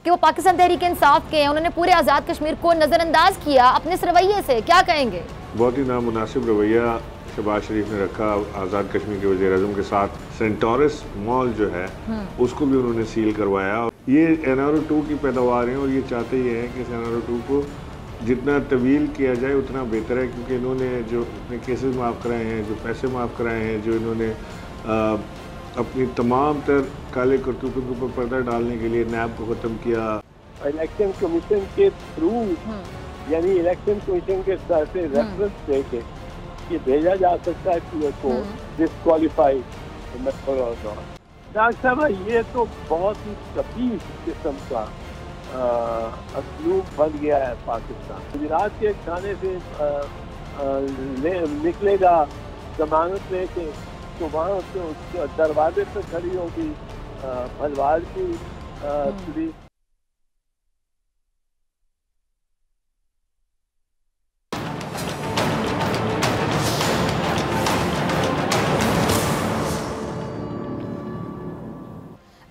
कि वो पाकिस्तान तहरीक इंसाफ के हैं, उन्होंने पूरे आज़ाद कश्मीर को नज़रअंदाज किया अपने इस रवैये से, क्या कहेंगे? बहुत ही नामुनासिब रवैया शहबाज शरीफ ने रखा आज़ाद कश्मीर के वज़ीर-ए-आज़म के साथ। सेंट टॉरस मॉल जो है उसको भी उन्होंने सील करवाया। ये NRO2 की पैदावार है और ये चाहते ही हैं कि NRO2 को जितना तवील किया जाए उतना बेहतर है, क्योंकि इन्होंने जो अपने केसेस माफ़ कराए हैं, जो पैसे माफ़ कराए हैं, जो इन्होंने अपनी तमाम तर काले करतूतों के ऊपर पर्दा डालने के लिए नैब को ख़त्म किया। इलेक्शन कमीशन के थ्रू यानी इलेक्शन कमीशन के साथ से रेफरेंस देके ये भेजा जा सकता है को डिस्क्वालीफाई। डॉक्टर साहब ये तो बहुत ही कबीर किस्म का असलूब बन गया है पाकिस्तान। गुजरात के थाने से निकलेगा जमानत लेके तो वहाँ तो दरवाजे पर खड़ी होगी भलवाल की पुलिस।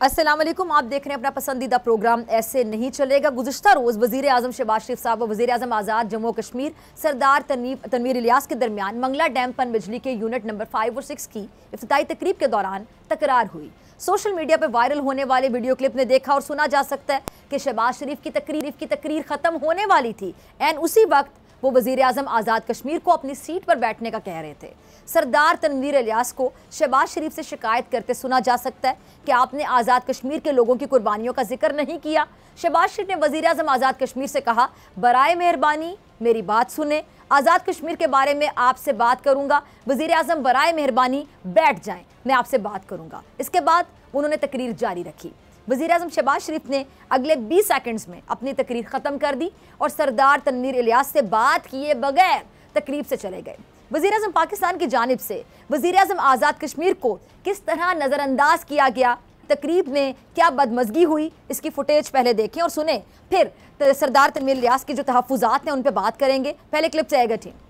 अस्सलाम वालेकुम, आप देख रहे हैं अपना पसंदीदा प्रोग्राम ऐसे नहीं चलेगा। गुज़िश्ता रोज़ वज़ीर आज़म शहबाज शरीफ साहब और वज़ीर आज़म आज़ाद जम्मू कश्मीर सरदार तनवीर इलियास के दरमियान मंगला डैम पन बिजली के यूनिट नंबर 5 और 6 की इफ्तिताई तकरीब के दौरान तकरार हुई। सोशल मीडिया पर वायरल होने वाले वीडियो क्लिप में देखा और सुना जा सकता है कि शहबाज शरीफ की तकरीर ख़त्म होने वाली थी, एंड उसी वक्त वो वज़ीर आज़म आज़ाद कश्मीर को अपनी सीट पर बैठने का कह रहे थे। सरदार तनवीर इलियास को शहबाज शरीफ से शिकायत करते सुना जा सकता है कि आपने आज़ाद कश्मीर के लोगों की कुर्बानियों का जिक्र नहीं किया। शहबाज शरीफ ने वज़ीर आज़म आज़ाद कश्मीर से कहा, बराए मेहरबानी मेरी बात सुने, आज़ाद कश्मीर के बारे में आपसे बात करूंगा। वज़ीर आज़म बराए मेहरबानी बैठ जाएं, मैं आपसे बात करूंगा। इसके बाद उन्होंने तकरीर जारी रखी। वज़ीर आज़म शहबाज शरीफ ने अगले 20 सेकंड्स में अपनी तकरीर ख़त्म कर दी और सरदार तनवीर इलियास से बात किए बगैर तकरीब से चले गए। वज़ीर आज़म पाकिस्तान की जानिब से वज़ीर आज़म आज़ाद कश्मीर को किस तरह नज़रअंदाज किया गया, तकरीब में क्या बदमज़गी हुई, इसकी फुटेज पहले देखें और सुने, फिर सरदार तनवीर इलियास के जो तहफ़्फ़ुज़ात हैं उन पर बात करेंगे। पहले क्लिप से आएगा टीम।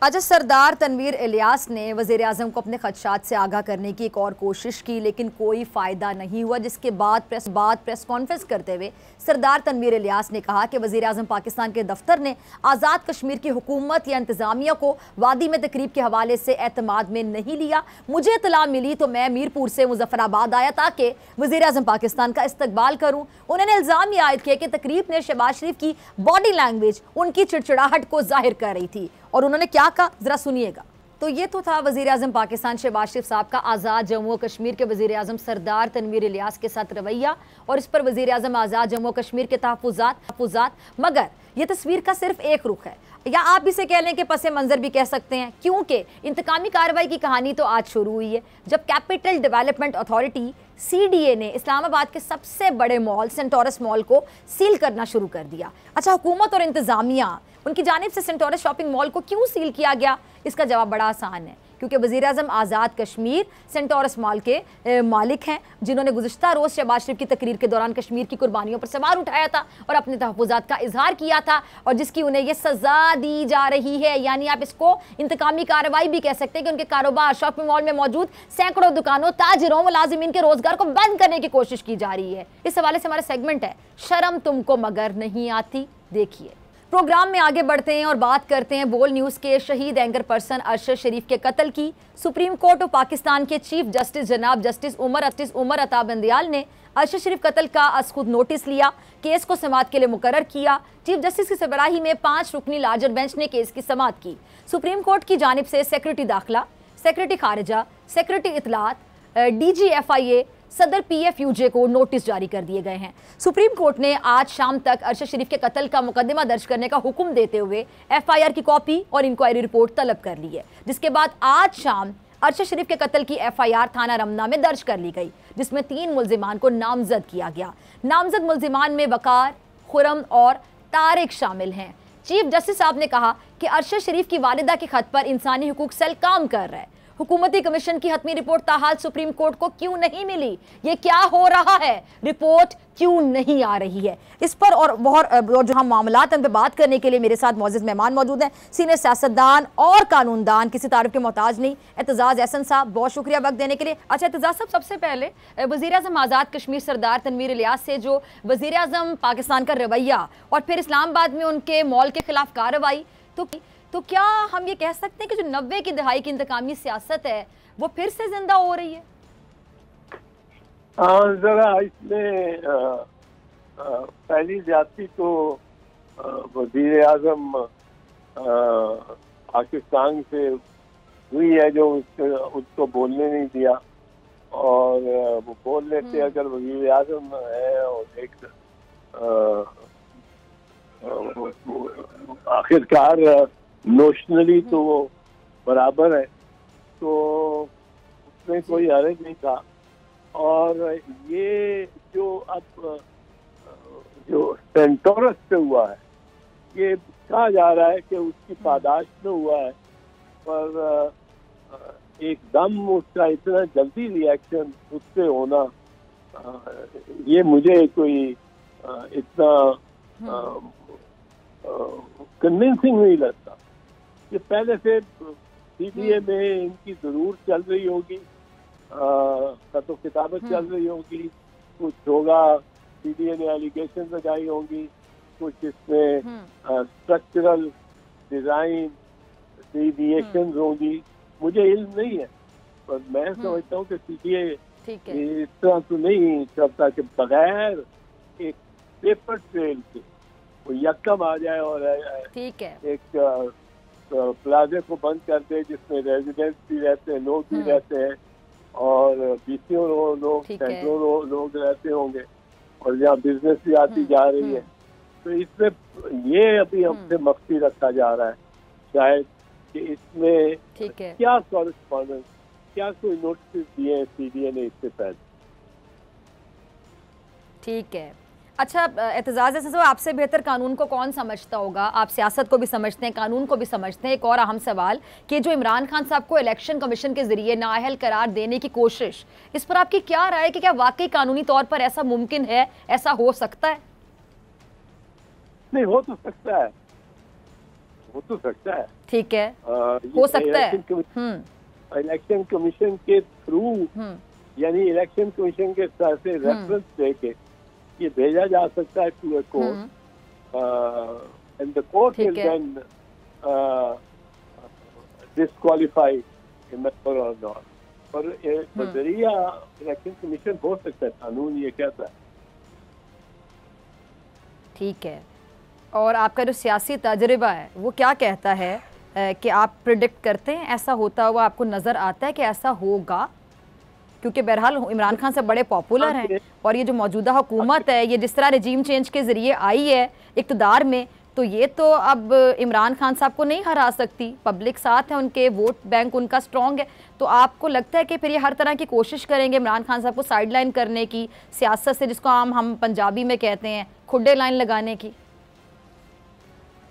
अच्छा, सरदार तनवीर इलियास ने वज़ीर आज़म को अपने खदशात से आगाह करने की एक और कोशिश की, लेकिन कोई फ़ायदा नहीं हुआ, जिसके बाद प्रेस कॉन्फ्रेंस करते हुए सरदार तनवीर इलियास ने कहा कि वज़ीर आज़म पाकिस्तान के दफ्तर ने आज़ाद कश्मीर की हुकूमत या इंतज़ामिया को वादी में तकरीब के हवाले से एतमाद में नहीं लिया। मुझे इत्तला मिली तो मैं मीरपुर से मुजफ्फराबाद आया ताकि वज़ीर आज़म पाकिस्तान का इस्तकबाल करूँ। उन्होंने इल्ज़ाम यह आयद किया कि तकरीब में शहबाज शरीफ की बॉडी लैंग्वेज उनकी चिड़चिड़ाहट को जाहिर कर रही थी, और उन्होंने क्या कहा जरा सुनिएगा। तो ये तो था वज़ीर आज़म पाकिस्तान शहबाज शरीफ साहब का आज़ाद जम्मू कश्मीर के वज़ीर आज़म सरदार तनवीर इलियास के साथ रवैया, और इस पर वज़ीर आज़म आज़ाद जम्मू कश्मीर के तहफ़्फ़ुज़ात। मगर ये तस्वीर का सिर्फ एक रुख है, या आप इसे कह लें कि पसे मंजर भी कह सकते हैं, क्योंकि इंतकामी कार्रवाई की कहानी तो आज शुरू हुई है जब कैपिटल डेवलपमेंट अथॉरिटी CDA ने इस्लामाबाद के सबसे बड़े मॉल सेंट टॉरस मॉल को सील करना शुरू कर दिया। अच्छा, हुकूमत और इंतज़ामिया उनकी जानिब से सेंट टॉरस शॉपिंग मॉल को क्यों सील किया गया, इसका जवाब बड़ा आसान है, क्योंकि वज़ीर आज़म Azad Kashmir Saint taurus mall के मालिक हैं, जिन्होंने गुज़िश्ता रोज़ शहबाज शरीफ की तकरीर के दौरान कश्मीर की कुर्बानियों पर सवाल उठाया था और अपने तहफ़्फ़ुज़ात का इजहार किया था, और जिसकी उन्हें यह सज़ा दी जा रही है। यानी आप इसको इंतकामी कार्रवाई भी कह सकते हैं कि उनके कारोबार शॉपिंग मॉल में मौजूद सैकड़ों दुकानों, ताजिरों, मुलाजिमीन के रोजगार को बंद करने की कोशिश की जा रही है। इस हवाले से हमारा सेगमेंट है शर्म तुमको मगर नहीं आती। देखिए, प्रोग्राम में आगे बढ़ते हैं और बात करते हैं बोल न्यूज़ के शहीद एंकर पर्सन अरशद शरीफ के कत्ल की। सुप्रीम कोर्ट ऑफ पाकिस्तान के चीफ जस्टिस जनाब जस्टिस उमर अता बंदियाल ने अरशद शरीफ कत्ल का खुद नोटिस लिया, केस को समाअत के लिए मुकर्रर किया। चीफ जस्टिस की सरबराही में 5 रुकनी लार्जर बेंच ने केस की समाअत की। सुप्रीम कोर्ट की जानिब से सेक्रेटरी दाखिला, सेक्रेटरी खारिजा, सेक्रेटरी इतलात, DG FIA, सदर PFUJ को नोटिस जारी कर दिए गए हैं। सुप्रीम कोर्ट ने आज शाम तक अरशद शरीफ के कत्ल का मुकदमा दर्ज करने का हुक्म देते हुए FIR की कॉपी और इंक्वायरी रिपोर्ट तलब कर ली है, जिसके बाद आज शाम अरशद शरीफ के कत्ल की FIR थाना रमना में दर्ज कर ली गई, जिसमें 3 मुल्जिमान को नामजद किया गया। नामजद मुल्जिमान में वकार, खुरम और तारिक शामिल हैं। चीफ जस्टिस साहब ने कहा कि अरशद शरीफ की वालिदा के खत पर इंसानी हुकूक सेल काम कर रहा है। हुकूमती कमीशन की हतमी रिपोर्ट ताहाल सुप्रीम कोर्ट को क्यों नहीं मिली? ये क्या हो रहा है? रिपोर्ट क्यों नहीं आ रही है? इस पर और जो हम मामलात हम पे बात करने के लिए मेरे साथ मौजूद मेहमान मौजूद हैं, सीनियर सियासतदान और कानूनदान, किसी तारुफ के मोहताज नहीं, एतजाज एहसन साहब, बहुत शुक्रिया वक्त देने के लिए। अच्छा एतजाज साहब, सबसे पहले वज़ीर आज़म आज़ाद कश्मीर सरदार तनवीर इलियास से जो वज़ीर आज़म पाकिस्तान का रवैया और फिर इस्लामाबाद में उनके मॉल के खिलाफ कार्रवाई, तो क्या हम ये कह सकते हैं कि जो 90 की दहाई की इंतकामी सियासत है वो फिर से जिंदा हो रही है? जरा इसमें पहली ज्यादती तो वज़ीर आज़म पाकिस्तान से हुई है, जो उसको बोलने नहीं दिया, और वो बोल लेते अगर वज़ीर आज़म है और एक आखिरकार नोशनली तो वो बराबर है, तो उसमें कोई हर्ज नहीं था। और ये जो अब जो सेंटोरस से हुआ है, ये कहा जा रहा है कि उसकी पादाश में हुआ है, पर एकदम उसका इतना जल्दी रिएक्शन उससे होना, ये मुझे कोई इतना कन्विंसिंग नहीं लगता। ये पहले से सीडीए में इनकी जरूर चल रही होगी, तो किताबत चल रही होगी, कुछ होगा, सीडीए ने एलिगेशन लगाई होंगी, कुछ इसमें स्ट्रक्चरल डिजाइन डेविएशन होगी, मुझे इल्म नहीं है, पर मैं समझता हूँ कि सीडीए इस तरह तो नहीं चलता कि बगैर एक पेपर ट्रेल के वो यकम आ जाए और एक प्लाजे को बंद कर दे जिसमें रेजिडेंट्स भी रहते हैं, लोग भी रहते हैं, और बीसीओ लोग, सेंट्रो लोग रहते होंगे, और जहाँ बिजनेस भी आती जा रही है, तो इसमें ये अभी हमसे मख्फी रखा जा रहा है शायद कि इसमें क्या कॉरेस्पॉन्डेंस, क्या कोई नोटिस दिए हैं सीडीए ने इससे पहले। ठीक है। अच्छा एतजाज एहसन साहब, आपसे बेहतर कानून को कौन समझता होगा? आप सियासत को भी समझते हैं, कानून को भी समझते हैं। एक और अहम सवाल कि जो इमरान खान साहब को इलेक्शन कमीशन के जरिए नाअहल करार देने की कोशिश, इस पर आपकी क्या राय है कि क्या वाकई कानूनी तौर पर ऐसा मुमकिन है, ऐसा हो सकता है? नहीं, हो तो सकता है, हो तो सकता है। ठीक है, हो सकता है। इलेक्शन कमीशन के थ्रू, यानी इलेक्शन कमीशन के तरफ से रेफरेंस देके ये भेजा जा सकता है to a court, and the court will then disqualify a member or not. पर बजरिया इलेक्शन कमीशन हो सकता है, कानून ये कहता है। ठीक है। और आपका जो सियासी तजुर्बा है वो क्या कहता है कि आप प्रिडिक्ट करते हैं ऐसा होता हुआ? आपको नज़र आता है कि ऐसा होगा? क्योंकि बहरहाल इमरान खान से बड़े पॉपुलर हैं, और ये जो मौजूदा हुकूमत है, ये जिस तरह रजीम चेंज के ज़रिए आई है इक़्तिदार में, तो ये तो अब इमरान खान साहब को नहीं हरा सकती। पब्लिक साथ है, उनके वोट बैंक उनका स्ट्रॉन्ग है। तो आपको लगता है कि फिर ये हर तरह की कोशिश करेंगे इमरान खान साहब को साइडलाइन करने की, सियासत से, जिसको हम पंजाबी में कहते हैं खुड्डे लाइन लगाने की?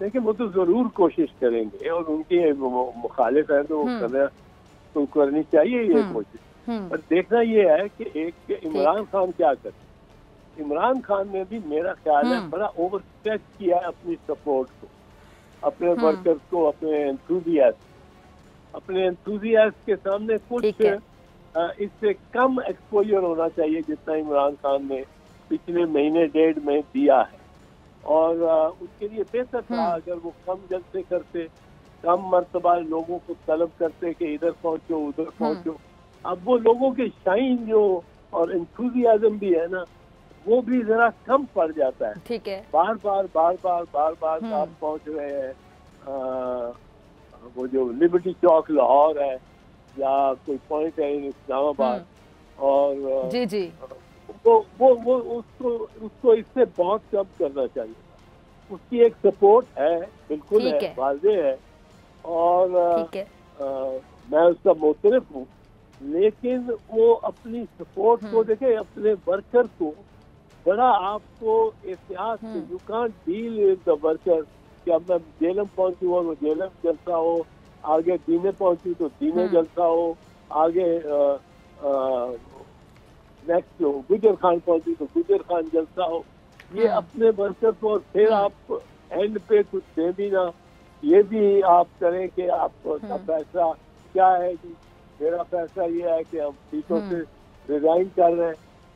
देखिए, वो तो ज़रूर कोशिश करेंगे, और उनकी मुखालिफ है तो करनी चाहिए ये कोशिश। पर देखना ये है कि एक इमरान खान क्या करते। इमरान खान ने भी मेरा ख्याल है बड़ा ओवर स्ट्रेच किया है अपनी सपोर्ट को, अपने वर्कर्स को, अपने एंथुजियास्ट के सामने कुछ इससे कम एक्सपोजर होना चाहिए जितना इमरान खान ने पिछले महीने डेढ़ में दिया है। और उसके लिए बेहतर था अगर वो कम जलसे करते, कम मर्तबा लोगों को तलब करते कि इधर पहुंचो उधर पहुंचो। अब वो लोगों के शाइन जो और एंथुजियाज्म भी है ना, वो भी जरा कम पड़ जाता है। ठीक है, बार बार आप पहुंच रहे हैं। वो जो लिबर्टी चौक लाहौर है या कोई पॉइंट है इस्लामाबाद, और जी वो उसको इससे बहुत कम करना चाहिए। उसकी एक सपोर्ट है, बिल्कुल है, वाज़ेह है, और मैं उसका मोतरफ हूँ, लेकिन वो अपनी सपोर्ट को देखे, अपने वर्कर को बड़ा आपको एहतियात से, you can't deal with the worker कि अब मैं जेलम पहुंचूँ और वो जेलम चलता हो, आगे दीने पहुंची तो दीने जलसा हो, आगे नेक्स्ट जो गुजर खान पहुंची तो गुजर खान जलसा हो। ये अपने वर्कर को, और फिर आप एंड पे कुछ दे भी ना, ये भी आप करें कि आपका फैसला क्या है जी। मेरा फैसला ये है कि हम सीटों से रिजाइन कर रहे हैं,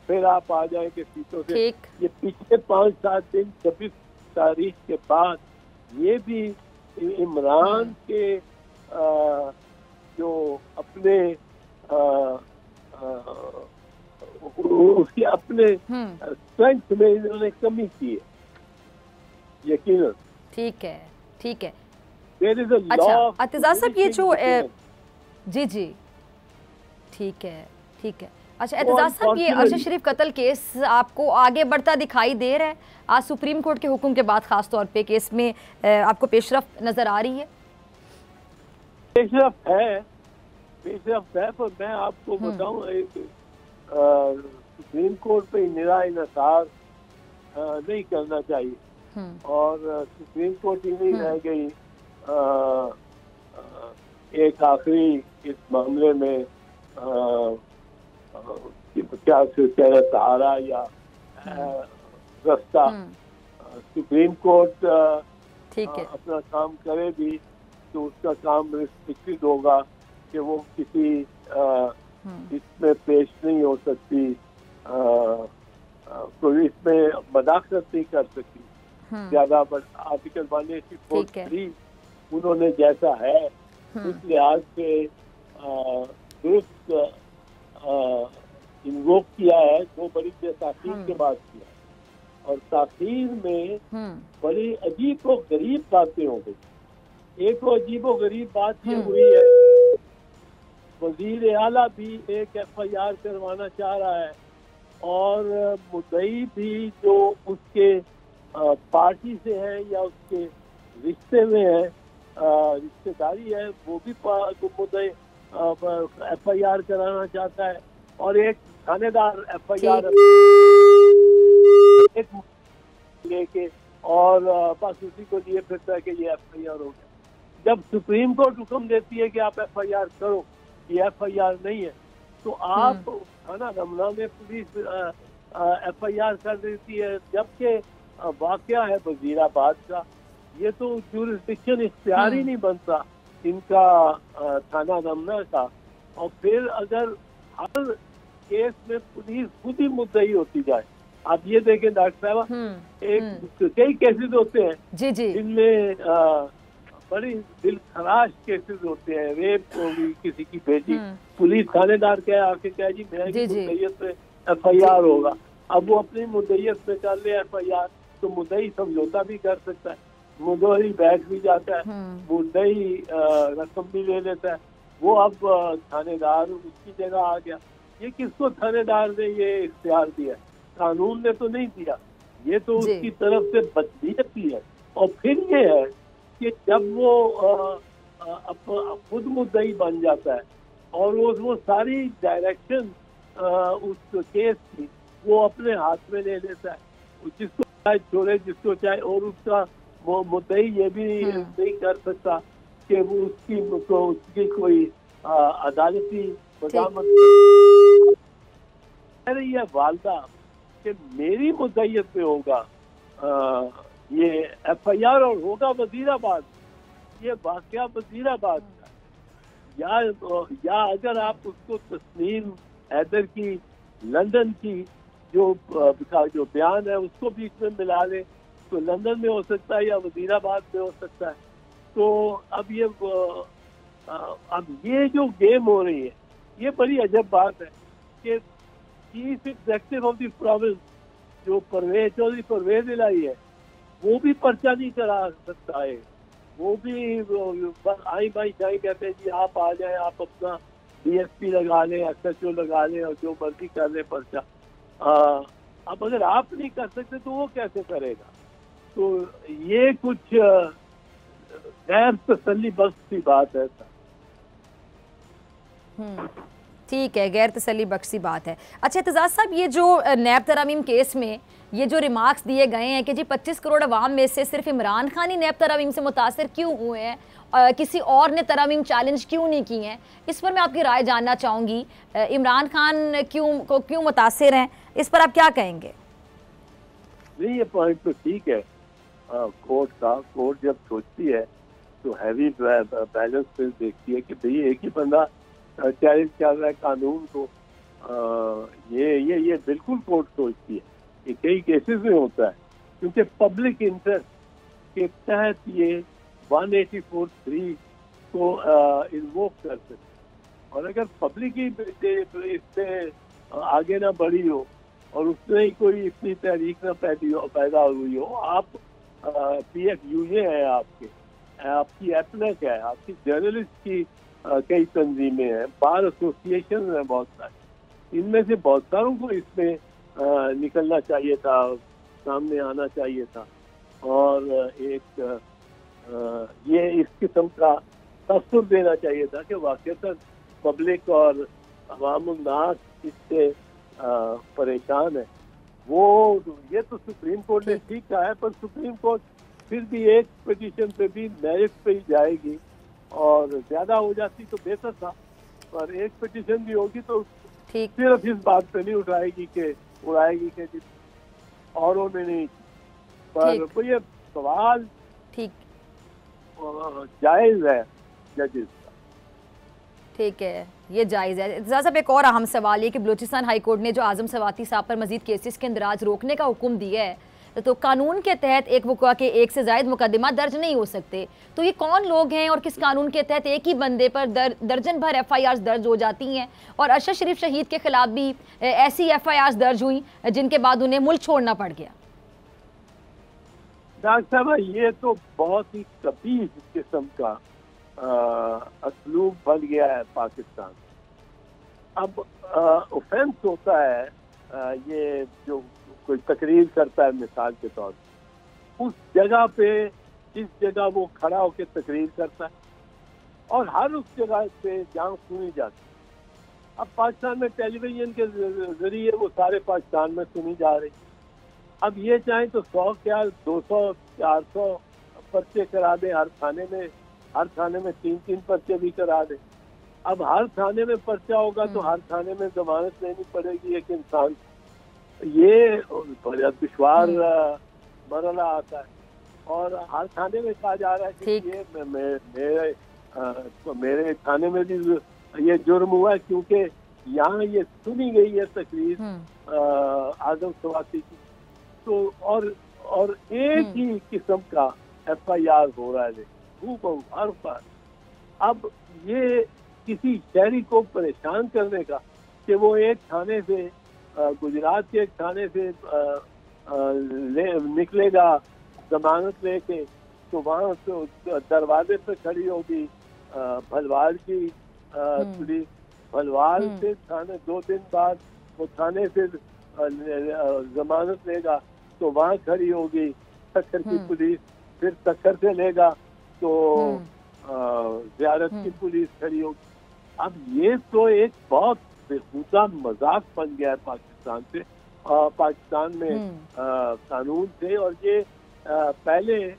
फिर आप आ जाए कि सीटों से। ये पिछले 5-7 दिन 26 तारीख के बाद ये भी इमरान के जो अपने उसके अपने स्ट्रेंथ में इन्होंने कमी की है, यकीनन। ठीक है, ठीक है। अच्छा अतिजा साहब, ये जो जी जी ठीक है, ठीक है। अच्छा एतजाज साहब, ये अरशद शरीफ कत्ल केस आपको आगे बढ़ता दिखाई दे रहा है? आज सुप्रीम कोर्ट के हुक्म के बाद खास तौर पे केस में आपको पेशरफ नजर आ रही है? पेशरफ है, पर मैं आपको बताऊं, एक सुप्रीम कोर्ट पे निरा इन्हिसार नहीं करना चाहिए। और सुप्रीम कोर्ट ही नहीं रह गई, एक आखिरी इस मामले में क्या सहारा या रास्ता। सुप्रीम कोर्ट अपना काम करे भी तो उसका काम रिस्ट्रिक्टेड होगा कि वो किसी इसमें पेश नहीं हो सकती, कोई इसमें मदाखलत नहीं कर सकती ज्यादा। बट आर्टिकल 184 उन्होंने जैसा है उस लिहाज से दुरुस्त इन्वोक किया है, वो बड़ी ताकीर के बाद किया। और ताकीर में बड़ी अजीब व गरीब बातें हो गई। एक अजीब व गरीब बात ये हुई है, वजीर आला भी एक FIR करवाना चाह रहा है और मुद्दई भी जो उसके पार्टी से है या उसके रिश्ते में है, रिश्तेदारी है, वो भी मुद्दई FIR कराना चाहता है। और एक थानेदार FIR लेके और बस उसी को लिए फिरता है कि ये FIR हो गया। जब सुप्रीम कोर्ट हुक्म देती है कि आप FIR करो, ये FIR नहीं है, तो आप थाना रमना में पुलिस FIR कर देती है, जबकि वाकया है वजीराबाद का। ये तो जुरिस्डिक्शन इख्तियार ही नहीं बनता इनका थाना रमना का। और फिर अगर हर केस में पुलिस खुद ही मुद्दई होती जाए, आप ये देखें डॉक्टर साहब, कई केसेस होते हैं जिनमें बड़ी दिल खराश केसेस होते हैं। रेप होगी किसी की बेटी, पुलिस थानेदार क्या आके कहे जी मेरी मुद्दईयत पे FIR होगा। अब वो अपनी मुद्दईयत पे कर ले FIR, तो मुद्दई समझौता भी कर सकता है, मुद्दई बैठ भी जाता है, मुद्दई रकम भी ले लेता है। वो अब थानेदार उसकी जगह आ गया। ये किसको थानेदार ने ये इख्तियार दिया? कानून ने तो नहीं दिया, ये तो उसकी तरफ से बदनीयत ही है। और फिर ये है कि जब वो खुद मुद्दई बन जाता है और वो सारी डायरेक्शन उस केस की वो अपने हाथ में ले लेता है, जिसको चाहे छोड़े जिसको चाहे। और उसका वो मुद्दई ये भी नहीं कर सकता कि वो उसकी कोई अदालती बदामत कह रही है वालदा कि मेरी मुद्दईयत पे होगा ये FIR और होगा वजीराबाद। ये वाकया वजीराबाद का, या अगर आप उसको तस्नीम हैदर की लंदन की जो बयान है उसको बीच में मिला लें तो लंदन में हो सकता है या वजीराबाद में हो सकता है। तो अब ये जो गेम हो रही है, ये बड़ी अजब बात है कि chief executive of the province जो चौधरी परवेज इलाही है, वो भी पर्चा नहीं करा सकता है। वो भी आई बाई जाए कहते हैं जी आप आ जाए, आप अपना DSP लगा लें, SHO लगा लें और जो मर्जी कर लें पर्चा। अब अगर आप नहीं कर सकते तो वो कैसे करेगा? तो ये कुछ गैर तसल्ली बख्श की बात है। ठीक है, गैर तसल्ली बख्शी बात है। अच्छा एतजाज साहब, ये जो नैब तरामीम केस में ये जो रिमार्क्स दिए गए हैं कि जी 25 करोड़ अवाम में से सिर्फ इमरान खान ही नैब तरामीम से मुतासर क्यों हुए हैं, किसी और ने तरामीम चैलेंज क्यों नहीं की हैं, इस पर मैं आपकी राय जानना चाहूँगी। इमरान खान क्यों मुतासर हैं, इस पर आप क्या कहेंगे? नहीं, ये पॉइंट तो ठीक है कोर्ट जब सोचती है तो हैवी बैलेंस पे देखती है कि भाई एक ही बंदा चैलेंज कर रहा है कानून को। ये बिल्कुल कोर्ट सोचती है। ये कई केसेस में होता है क्योंकि पब्लिक इंटरेस्ट के तहत ये 184(3) को इन्वोक कर सकते, और अगर पब्लिक ही इससे आगे ना बढ़ी हो और उसमें ही कोई इतनी तहरीक ना पैदा हुई हो, आप PFUJ है, आपकी एपनेक है, आपकी जर्नलिस्ट की कई तंजीमें हैं, बार एसोसिएशन है बहुत सारे, इनमें से बहुत सारों को इसमें निकलना चाहिए था, सामने आना चाहिए था, और एक ये इस किस्म का तस्वीर देना चाहिए था कि वाकईतन पब्लिक और अवामुन्नास इससे परेशान है। वो ये तो सुप्रीम कोर्ट ने ठीक कहा है, पर सुप्रीम कोर्ट फिर भी एक पिटीशन पे भी मेरिट पे ही जाएगी, और ज्यादा हो जाती तो बेहतर था, पर एक पिटीशन भी होगी तो सिर्फ इस बात पे नहीं उड़ाएगी कि औरों ने नहीं, पर तो ये सवाल ठीक जायज है जजेस का। ठीक है, ये जायज़ है। एतजाज़ साहब, एक और अहम सवाल ये कि बलूचिस्तान हाई कोर्ट ने जो आज़म सवाती साहब पर मजीद केसेस के इंदराज रोकने का हुक्म दिया है, तो कानून के तहत एक वक़्वा के एक से ज़ायद मुकदमा दर्ज नहीं हो सकते, तो ये कौन लोग हैं और किस कानून के तहत एक ही बंदे पर दर्जन भर FIRs दर्ज हो जाती हैं? और अरशद शरीफ शहीद के खिलाफ भी ऐसी FIRs दर्ज हुई जिनके बाद उन्हें मुल्क छोड़ना पड़ गया। डॉक्टर साहब, ये तो बहुत ही कबीह किस्म का असलूब बन गया है पाकिस्तान। अब ऑफेंस होता है, ये जो कोई तकरीर करता है मिसाल के तौर पर, उस जगह पे जिस जगह वो खड़ा होकर तकरीर करता है, और हर उस जगह पे जहाँ सुनी जाती है। अब पाकिस्तान में टेलीविजन के जरिए वो सारे पाकिस्तान में सुनी जा रही। अब ये चाहें तो 100 क्या 200 400 पर्चे करा दें, हर थाने में 3-3 पर्चे भी करा दें। अब हर थाने में पर्चा होगा तो हर थाने में जमानत लेनी पड़ेगी एक इंसान। ये बड़ा दुश्वार मरला आता है, और हर थाने में कहा जा रहा है कि ये मेरे थाने में भी ये जुर्म हुआ है, क्योंकि यहाँ ये सुनी गई है तकरीर आजम सवाती की। तो और एक ही किस्म का FIR हो रहा है हर बार। अब ये किसी शहरी को परेशान करने का कि वो एक थाने से गुजरात के एक थाने से निकलेगा जमानत लेके, तो वहाँ तो दरवाजे पे खड़ी होगी भलवाल की पुलिस, भलवाल से थाने 2 दिन बाद वो थाने से जमानत लेगा तो वहाँ खड़ी होगी तखर की पुलिस, फिर तखर से लेगा तो ज़ियारत की पुलिस खड़ी होगी। अब ये तो एक बहुत बेहुदा मजाक बन गया है पाकिस्तान में कानून से। और ये पहले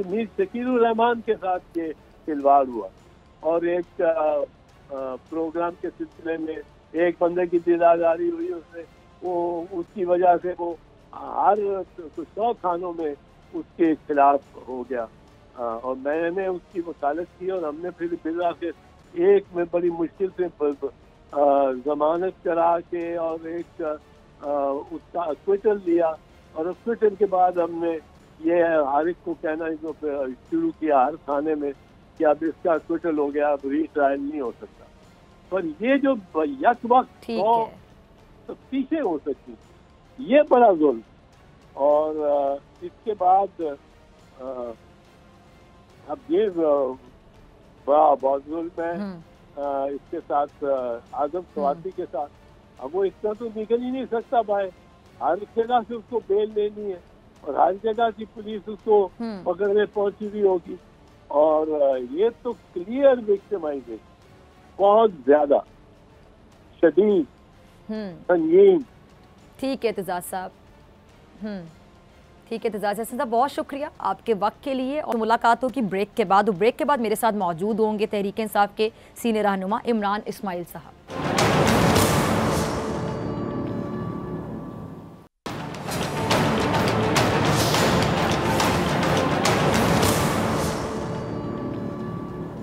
मीर शकीरुर रहमान के साथ ये खिलवाड़ हुआ, और एक प्रोग्राम के सिलसिले में एक बंदे की दिलादारी हुई, उसकी वजह से वो हर 100 थानों में उसके खिलाफ हो गया, और मैंने उसकी वकालत की, और हमने फिर बिलाखिर एक में बड़ी मुश्किल से जमानत करा के और एक उसका अक्विटल लिया, और अक्विटल के बाद हमने ये हर एक को कहना शुरू किया हर थाने में कि अब इसका अक्विटल हो गया, अब रीट्रायल नहीं हो सकता। पर ये जो यक वक्त तो पीछे हो सकती, ये बड़ा जुल्म। और इसके बाद अब ये बहुत जुल्म है इसके साथ आजम सवाती के साथ। अब वो इतना तो निकल ही नहीं सकता भाई, हर जगह से उसको बेल लेनी है, और हर जगह की पुलिस उसको पकड़ने पहुंची हुई होगी, और ये तो क्लियर विक्टिमाइजेशन बहुत ज्यादा। शदीद संगीन। ठीक है एतजाज साहब, ठीक है एतजाज साहब, बहुत शुक्रिया आपके वक्त के लिए। और मुलाकात होगी ब्रेक के बाद, और ब्रेक के बाद मेरे साथ मौजूद होंगे तहरीक इंसाफ के सीनियर रहनुमा इमरान इस्माइल साहब।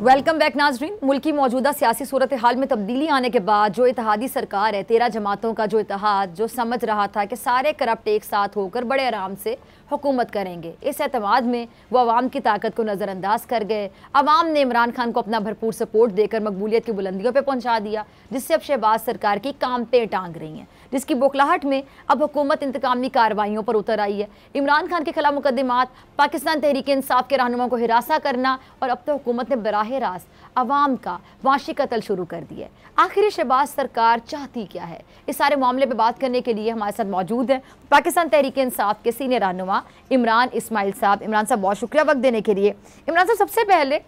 वेलकम बैक नाजरीन। मुल्क की मौजूदा सियासी सूरत हाल में तब्दीली आने के बाद जो इत्तेहादी सरकार है, 13 जमातों का जो इत्तेहाद, जो समझ रहा था कि सारे करप्ट एक साथ होकर बड़े आराम से हुकूमत करेंगे, इस एतमाद में वो अवाम की ताकत को नज़रअंदाज कर गए। अवाम ने इमरान खान को अपना भरपूर सपोर्ट देकर मकबूलियत की बुलंदियों पर पहुँचा दिया, जिससे अब शहबाज सरकार की कामतें टांग रही हैं, जिसकी बौखलाहट में अब हुकूमत इंतकामी कार्रवाइयों पर उतर आई है। इमरान खान के खिलाफ मुकदमात, पाकिस्तान तहरीक इंसाफ के रहनुमा को हिरासा करना, और अब तो हुकूमत ने बराह रास्त अवाम का वाशी कत्ल शुरू कर दिया है। आखिर शहबाज सरकार चाहती क्या है? इस सारे मामले पे बात करने के लिए हमारे साथ मौजूद है पाकिस्तान तहरीक इंसाफ के सीनियर रहनुमा इमरान इस्माइल साहब। इमरान साहब बहुत शुक्रिया वक्त देने के लिए। इमरान साहब, सबसे पहले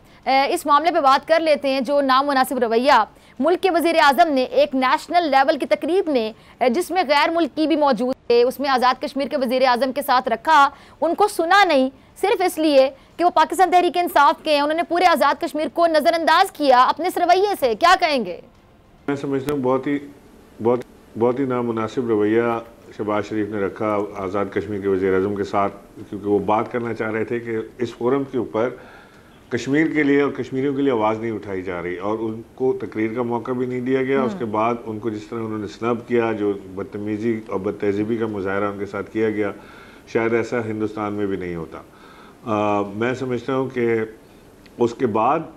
इस मामले पे बात कर लेते हैं जो नामुनासिब रवैया मुल्क के वज़ीर आज़म ने एक नेशनल लेवल की तकरीब ने, जिसमें गैर मुल्की भी मौजूद थे, उसमें आज़ाद कश्मीर के वज़ीर आज़म के साथ रखा, उनको सुना नहीं सिर्फ इसलिए कि वो पाकिस्तान तहरीक इंसाफ के हैं। उन्होंने पूरे आज़ाद कश्मीर को नज़रअंदाज किया अपने इस रवैये से। क्या कहेंगे? मैं समझता हूँ बहुत ही नामुनासिब रवैया शहबाज शरीफ ने रखा आज़ाद कश्मीर के वज़ीर आज़म के साथ, क्योंकि वो बात करना चाह रहे थे कि इस फोरम के ऊपर कश्मीर के लिए और कश्मीरियों के लिए आवाज़ नहीं उठाई जा रही, और उनको तकरीर का मौका भी नहीं दिया गया। उसके बाद उनको जिस तरह उन्होंने स्नब किया, जो बदतमीज़ी और बदतहज़ीबी का मुजाहरा उनके साथ किया गया, शायद ऐसा हिंदुस्तान में भी नहीं होता। मैं समझता हूँ कि उसके बाद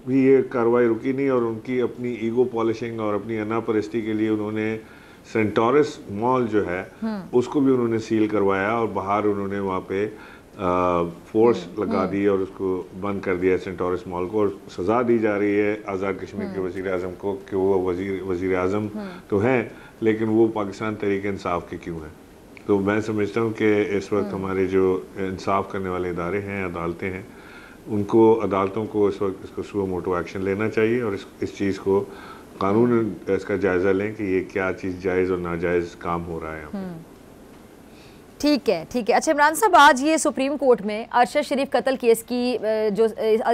भी ये कार्रवाई रुकी नहीं, और उनकी अपनी ईगो पॉलिशिंग और अपनी अना परस्ती के लिए उन्होंने सेंटोरस मॉल जो है उसको भी उन्होंने सील करवाया, और बाहर उन्होंने वहाँ पे फोर्स लगा दी और उसको बंद कर दिया सेंटोरस मॉल को। और सज़ा दी जा रही है आज़ाद कश्मीर के वज़ीर आज़म को कि वो वज़ीर आज़म तो हैं, लेकिन वो पाकिस्तान तहरीक इंसाफ के क्यों हैं? तो मैं समझता हूँ कि इस वक्त हमारे जो इंसाफ करने वाले इदारे हैं, अदालतें हैं, उनको अदालतों को इस वक्त इसको सुओ मोटो एक्शन लेना चाहिए, और इस चीज़ को कानून इसका जायज़ा लें कि ये क्या चीज़ जायज़ और नाजायज़ काम हो रहा है। ठीक है, ठीक है। अच्छा इमरान साहब, आज ये सुप्रीम कोर्ट में अरशद शरीफ कत्ल केस की जो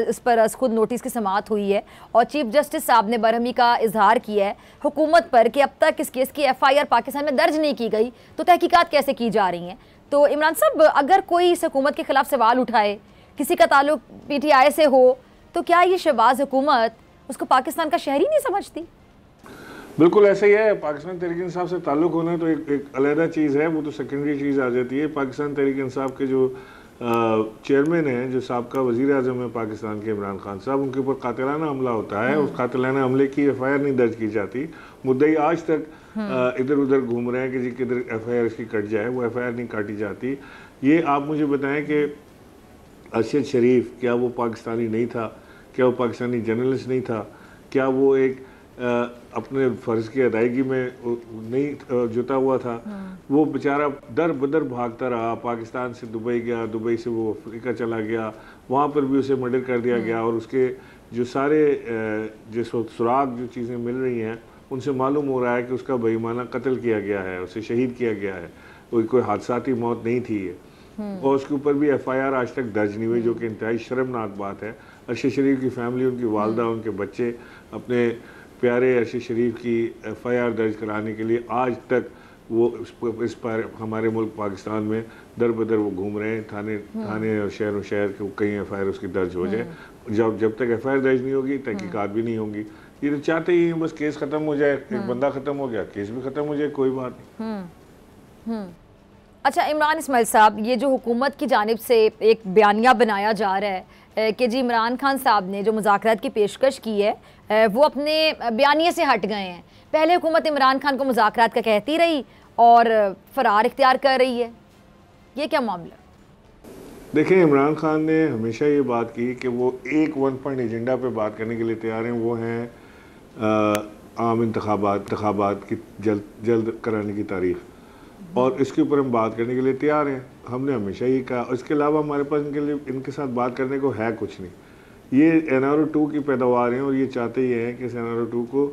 इस पर खुद नोटिस की समाअत हुई है, और चीफ जस्टिस साहब ने बरहमी का इजहार किया है हुकूमत पर कि अब तक इस केस की FIR पाकिस्तान में दर्ज नहीं की गई, तो तहकीकात कैसे की जा रही हैं? तो इमरान साहब, अगर कोई इस हुकूमत के खिलाफ सवाल उठाए, किसी का ताल्लुक PTI से हो, तो क्या ये शहबाज हुकूमत उसको पाकिस्तान का शहरी नहीं समझती? बिल्कुल ऐसा ही है। पाकिस्तान तहरीक इंसाफ से ताल्लुक़ होना तो एक अलहदा चीज़ है, वो तो सेकेंडरी चीज़ आ जाती है। पाकिस्तान तहरीक इंसाफ के जो चेयरमैन हैं, जो साबका वज़ीर आज़म है पाकिस्तान के इमरान खान साहब, उनके ऊपर कातिलाना हमला होता है, उस कातिलाना हमले की FIR नहीं दर्ज की जाती। मुद्दई आज तक इधर उधर घूम रहे हैं कि जी किधर FIR इसकी कट जाए, वो FIR नहीं काटी जाती। ये आप मुझे बताएं कि अरशद शरीफ क्या वो पाकिस्तानी नहीं था? क्या वो पाकिस्तानी जर्नलिस्ट नहीं था? क्या वो एक अपने फ़र्ज़ की अदायगी में नहीं जुटा हुआ था? वो बेचारा दर बदर भागता रहा, पाकिस्तान से दुबई गया, दुबई से वो अफ्रीका चला गया, वहाँ पर भी उसे मर्डर कर दिया गया, और उसके जो सारे जिस वक्त सुराग जो चीज़ें मिल रही हैं, उनसे मालूम हो रहा है कि उसका बेईमाना कत्ल किया गया है, उसे शहीद किया गया है, कोई हादसाती मौत नहीं थी ये। और उसके ऊपर भी FIR आज तक दर्ज नहीं हुई, जो कि इंतहाई शर्मनाक बात है। अरशद शरीफ की फैमिली, उनकी वालदा, उनके बच्चे अपने प्यारे अरशद शरीफ की FIR दर्ज कराने के लिए आज तक वो इस पर हमारे मुल्क पाकिस्तान में दर बदर वो घूम रहे हैं, थाने और शहर के कहीं FIR उसकी दर्ज हो जाए। जब तक FIR दर्ज नहीं होगी, तहकीकात भी नहीं होंगी। ये तो चाहते ही बस केस ख़त्म हो जाए, एक बंदा ख़त्म हो गया, केस भी ख़त्म हो जाए, कोई बात नहीं। अच्छा इमरान इस्माइल साहब, ये जो हुकूमत की जानिब से एक बयानिया बनाया जा रहा है कि जी इमरान खान साहब ने जो मुज़ाकरात की पेशकश की है वो अपने बयानिए से हट गए हैं। पहले हुकूमत इमरान खान को मुज़ाकरात का कहती रही और फ़रार इख्तियार कर रही है, ये क्या मामला? देखिए, इमरान खान ने हमेशा ये बात की कि वो एक वन पॉइंट एजेंडा पे बात करने के लिए तैयार हैं, वो हैं आम इंतखाबात की जल्द कराने की तारीख, और इसके ऊपर हम बात करने के लिए तैयार हैं। हमने हमेशा ये कहा, इसके अलावा हमारे पास इनके साथ बात करने को है कुछ नहीं। ये NRO 2 की पैदावार हैं, और ये चाहते ही हैं कि इस NRO 2 को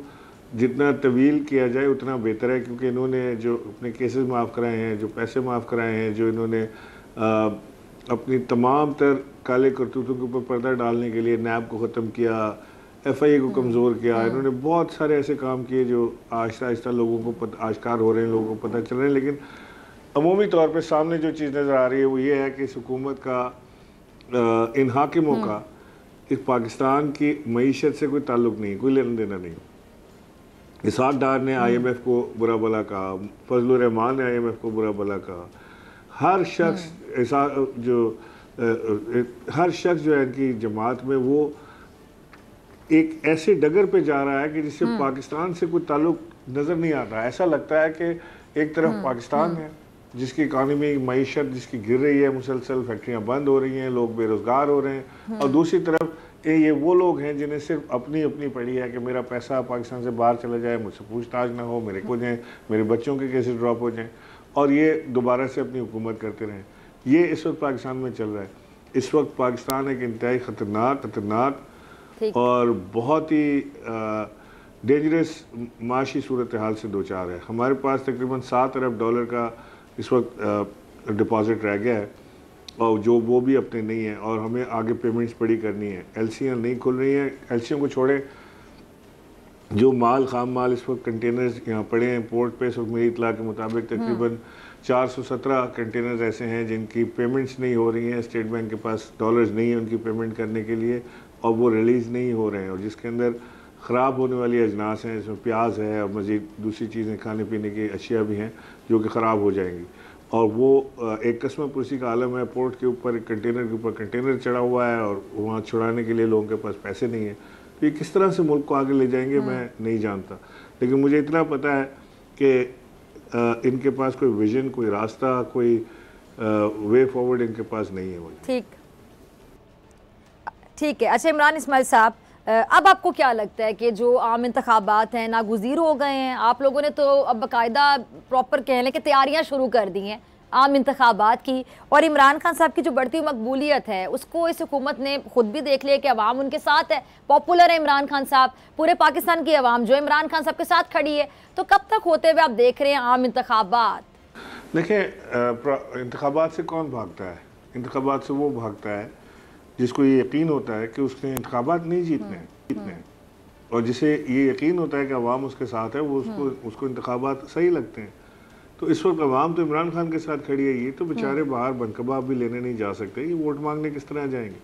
जितना तवील किया जाए उतना बेहतर है, क्योंकि इन्होंने जो अपने केसेस माफ़ कराए हैं, जो पैसे माफ़ कराए हैं, जो इन्होंने अपनी तमाम तर काले करतूतों के ऊपर पर्दा डालने के लिए नैब को ख़त्म किया, FIA को कमज़ोर किया, इन्होंने बहुत सारे ऐसे काम किए जो आहिस्ता आहिस्ता लोगों को आश्कार हो रहे हैं, लोगों को पता चल रहे हैं। लेकिन अमूमी तौर पे सामने जो चीज़ नज़र आ रही है वो ये है कि इस हुकूमत का, इन हाकिमों का इस पाकिस्तान की मईशत से कोई ताल्लुक़ नहीं, कोई लेना देना नहीं। इसहाक डार ने IMF को बुरा भला कहा, फजलुर रहमान ने IMF को बुरा भला कहा। हर शख्स ऐसा हर शख्स जो है इनकी जमात में वो एक ऐसे डगर पे जा रहा है कि जिससे पाकिस्तान से कोई ताल्लुक नज़र नहीं आता। ऐसा लगता है कि एक तरफ पाकिस्तान है जिसकी इकानमी मईशत जिसकी गिर रही है, मुसलसल फैक्ट्रियाँ बंद हो रही हैं, लोग बेरोज़गार हो रहे हैं, और दूसरी तरफ ये वो लोग हैं जिन्हें सिर्फ अपनी अपनी पड़ी है कि मेरा पैसा पाकिस्तान से बाहर चला जाए, मुझसे पूछताछ ना हो, मेरे को जाए, मेरे बच्चों के केसेस ड्रॉप हो जाएं और ये दोबारा से अपनी हुकूमत करते रहें। ये इस वक्त पाकिस्तान में चल रहा है। इस वक्त पाकिस्तान एक इंतहाई ख़तरनाक और बहुत ही डेंजरस माशी सूरत हाल से दो चार है। हमारे पास तकरीबन $7 अरब का इस वक्त डिपॉजिट रह गया है, और जो वो भी अपने नहीं है, और हमें आगे पेमेंट्स बड़ी करनी है। LC'याँ नहीं खुल रही हैं। LC'यों को छोड़े जो माल खाम माल इस वक्त कंटेनर्स यहाँ पड़े हैं पोर्ट पे, इस वक्त मेरी इतला के मुताबिक तकरीबन 417 कंटेनर्स ऐसे हैं जिनकी पेमेंट्स नहीं हो रही हैं। स्टेट बैंक के पास डॉलर्स नहीं है उनकी पेमेंट करने के लिए, और वो रिलीज़ नहीं हो रहे हैं, और जिसके अंदर ख़राब होने वाली अजनास हैं। इसमें प्याज है और मज़ीद दूसरी चीज़ें खाने पीने की अशिया भी हैं जो कि ख़राब हो जाएंगी। और वो एक कस्म पुरसी का आलम है। पोर्ट के ऊपर एक कंटेनर के ऊपर कंटेनर चढ़ा हुआ है और वहाँ छुड़ाने के लिए लोगों के पास पैसे नहीं है। तो ये किस तरह से मुल्क को आगे ले जाएंगे मैं नहीं जानता, लेकिन मुझे इतना पता है कि इनके पास कोई विजन, कोई रास्ता, कोई वे फॉरवर्ड इनके पास नहीं है। ठीक है। अच्छा इमरान इस्माइल साहब, अब आपको क्या लगता है कि जो आम इंतखाबात हैं नागुज़ीर हो गए हैं? आप लोगों ने तो अब बाकायदा प्रॉपर कह लें कि तैयारियां शुरू कर दी हैं आम इंतखाबात की, और इमरान खान साहब की जो बढ़ती हुई मकबूलियत है उसको इस हुकूमत ने खुद भी देख लिया कि अवाम उनके साथ है, पॉपुलर है इमरान खान साहब, पूरे पाकिस्तान की अवाम जो इमरान खान साहब के साथ खड़ी है। तो कब तक होते हुए आप देख रहे हैं आम इंतखाबात? देखिए, इंतखाबात से कौन भागता है? इंतखाबात से वो भागता है जिसको ये यकीन होता है कि उसने इंतखाबात नहीं जीतने हैं, और जिसे ये यकीन होता है कि अवाम उसके साथ है, वो उसको इंतखाबात सही लगते हैं। तो इस वक्त अवाम तो इमरान खान के साथ खड़ी है। ये तो बेचारे बाहर बनकबाब भी लेने नहीं जा सकते, ये वोट मांगने किस तरह जाएंगे?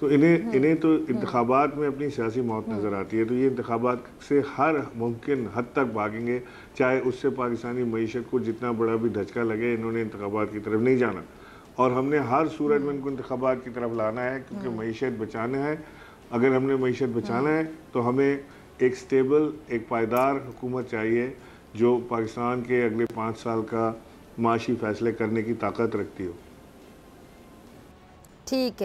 तो इन्हें तो इंतखाबात में अपनी सियासी मौत नज़र आती है। तो ये इंतखाबात से हर मुमकिन हद तक भागेंगे, चाहे उससे पाकिस्तानी मईशत को जितना बड़ा भी धचका लगे। इन्होंने इंतखाबात की तरफ नहीं जाना, और हमने हर सूरत में इनको इंतखाबात की तरफ लाना है, क्योंकि मईशत बचाना है। अगर हमने मईशत बचाना है तो हमें एक स्टेबल, एक पायदार हुकूमत चाहिए जो पाकिस्तान के अगले 5 साल का माशी फैसले करने की ताकत रखती हो। ठीक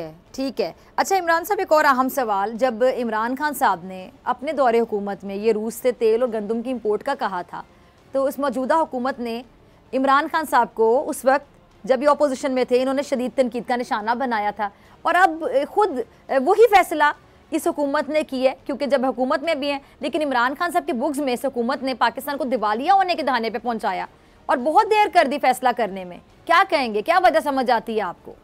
है। अच्छा इमरान साहब, एक और अहम सवाल, जब इमरान खान साहब ने अपने दौरे हुकूमत में ये रूस से तेल और गंदम की इंपोर्ट का कहा था, तो उस मौजूदा हुकूमत ने इमरान खान साहब को उस वक्त जब ये अपोजिशन में थे इन्होंने शदीद तनकीद का निशाना बनाया था, और अब खुद वही फैसला इस हुकूमत ने की है, क्योंकि जब हुकूमत में भी हैं, लेकिन इमरान खान साहब के बुग्ज में इस हुकूमत ने पाकिस्तान को दिवालिया होने के दहाने पे पहुंचाया और बहुत देर कर दी फैसला करने में। क्या कहेंगे, क्या वजह समझ आती है आपको?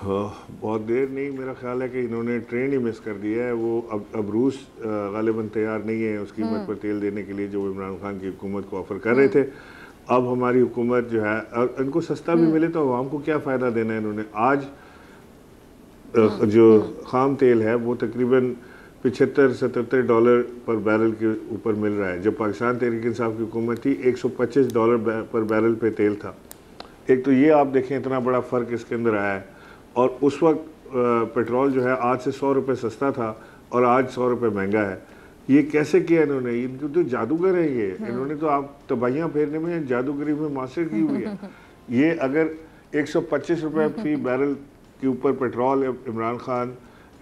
बहुत देर नहीं, मेरा ख्याल है कि इन्होंने ट्रेन ही मिस कर दिया है। वो अब रूस गालिबन तैयार नहीं है उस कीमत पर तेल देने के लिए जो इमरान खान की हुकूमत को ऑफर कर रहे थे। अब हमारी हुकूमत जो है, और इनको सस्ता भी मिले तो अवाम को क्या फ़ायदा देना है इन्होंने। आज जो खाम तेल है वो तकरीबन $75-77 पर बैरल के ऊपर मिल रहा है। जब पाकिस्तान तहरीक इंसाफ की हुकूमत थी $125 पर बैरल पे तेल था। एक तो ये आप देखें इतना बड़ा फ़र्क इसके अंदर आया है, और उस वक्त पेट्रोल जो है आज से $100 सस्ता था और आज $100 महंगा है। ये कैसे किया इन्होंने? इनको तो जादूगर है ये। इन्होंने तो आप तबाहियाँ फेरने में, जादूगरी में मास्टर की हुई है। ये अगर $125 फी बैरल के ऊपर पेट्रोल इमरान खान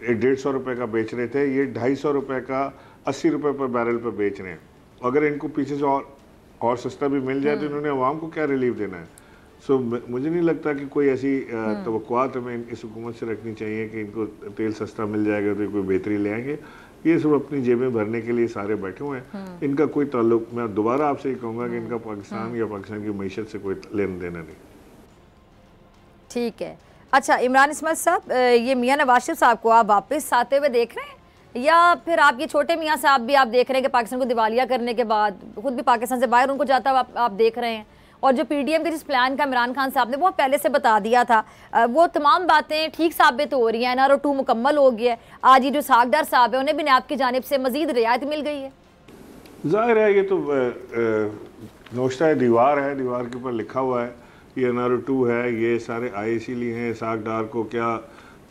$150 का बेच रहे थे, ये $250 का $80 पर बैरल पर बेच रहे हैं। अगर इनको पीछे से और सस्ता भी मिल जाए तो इन्होंने अवाम को क्या रिलीफ देना है? सो मुझे नहीं लगता कि कोई ऐसी तवक्कुआत हमें इस हुकूमत से रखनी चाहिए कि इनको तेल सस्ता मिल जाएगा तो कोई बेहतरी ले आएंगे। ये सब अपनी जेबें भरने के लिए सारे बैठे हुए हैं। इनका कोई ताल्लुक, मैं दोबारा आपसे ये कहूँगा कि इनका पाकिस्तान या पाकिस्तान की मईशत से कोई लेना देना नहीं। ठीक है। अच्छा इमरान इस्माइल साहब, ये मियाँ नवाज शरीफ साहब को आप वापस आते हुए देख रहे हैं, या फिर आप ये छोटे मियाँ साहब भी आप देख रहे हैं कि पाकिस्तान को दिवालिया करने के बाद खुद भी पाकिस्तान से बाहर उनको जाता हुआ आप देख रहे हैं, और जो पीडीएम के जिस प्लान का इमरान खान साहब ने वो पहले से बता दिया था, वो तमाम बातें ठीक साबित हो रही हैं, NRO 2 मुकम्मल हो गया है। आज ये जो सागदार साहब है उन्हें भी नैब की जानिब से मजीद रियायत मिल गई है। जाहिर है ये तो नोश्ता दीवार है, दीवार के ऊपर लिखा हुआ है ये NRO 2 है, ये सारे आए इसीलिए हैं। सागदार को क्या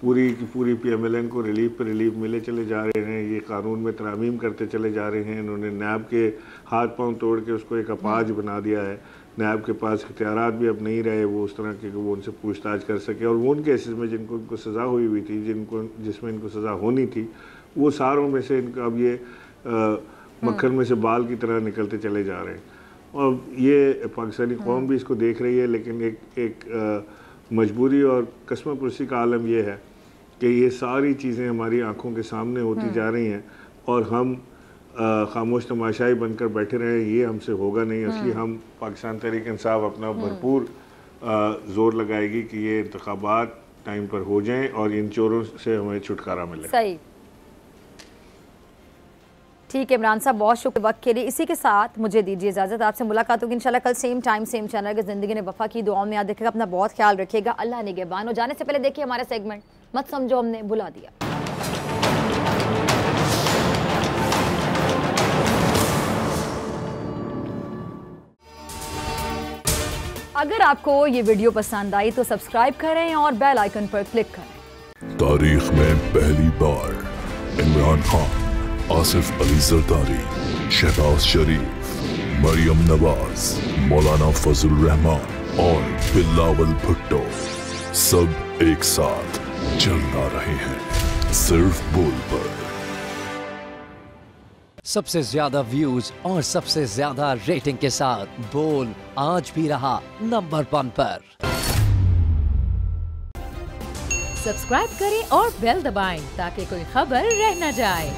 पूरी की पूरी PMLN को रिलीफ पे रिलीफ मिले चले जा रहे हैं, ये कानून में तरामीम करते चले जा रहे हैं। इन्होंने नैब के हाथ पांव तोड़ के उसको एक अपाज बना दिया है। नैब के पास इख्तियारात भी अब नहीं रहे वो उस तरह के वो उनसे पूछताछ कर सके, और वो उन केसेस में इनको सज़ा हुई थी, जिसमें इनको सज़ा होनी थी, वो सारों में से इनका अब ये मक्खन में से बाल की तरह निकलते चले जा रहे हैं। और ये पाकिस्तानी कौम भी इसको देख रही है, लेकिन एक मजबूरी और कसम पुरसी का आलम ये है कि ये सारी चीज़ें हमारी आंखों के सामने होती जा रही हैं, और हम खामोश तमाशाई बनकर बैठे रहे, ये हमसे होगा नहीं। इसलिए हम पाकिस्तान तहरीक इंसाफ अपना भरपूर जोर लगाएगी कि ये इंतखाबात टाइम पर हो जाएं और इन चोरों से हमें छुटकारा मिले। सही, ठीक है इमरान साहब, बहुत शुक्रिया वक्त के लिए। इसी के साथ मुझे दीजिए इजाज़त, आपसे मुलाकात होगी इंशाल्लाह कल सेम टाइम सेम चैनल के ज़िंदगी ने वफ़ा की दुआओं में याद रखिएगा, अपना बहुत ख्याल रखिएगा, अल्लाह निगहबान। और जाने से पहले देखिए हमारा सेगमेंट मत समझो हमने बुला दिया। अगर आपको ये वीडियो पसंद आई तो सब्सक्राइब करें और बेल आइकन पर क्लिक करें। तारीख में पहली बार इमरान खान, आसिफ अली जरदारी, शहबाज शरीफ, मरियम नवाज, मौलाना फजल रहमान और बिलावल भुट्टो सब एक साथ चलना रहे हैं सिर्फ बोल पर। सबसे ज्यादा व्यूज और सबसे ज्यादा रेटिंग के साथ बोल आज भी रहा नंबर 1 पर। सब्सक्राइब करें और बेल दबाएं ताकि कोई खबर रह न जाए।